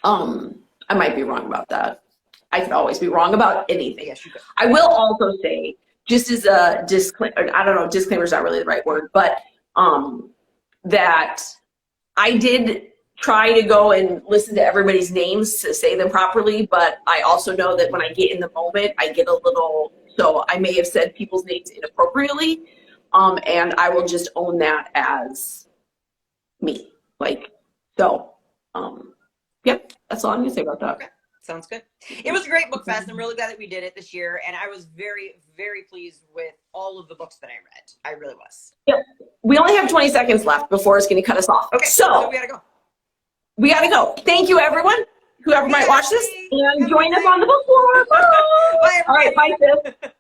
I might be wrong about that. I could always be wrong about anything. Yes, you could. I will also say, just as a disclaimer, I don't know, disclaimer is not really the right word, but that I did try to go and listen to everybody's names to say them properly, but I also know that when I get in the moment, I get a little, so I may have said people's names inappropriately, and I will just own that as me. Like, so, yep, that's all I'm gonna say about that. Sounds good. It was a great book fest. I'm really glad that we did it this year. And I was very, very pleased with all of the books that I read. I really was. Yep. We only have 20 seconds left before it's going to cut us off. Okay, so we gotta go. We gotta go. Thank you, everyone. Whoever might watch this, and join us on the book floor. Bye. Bye, everybody. All right, bye, sis.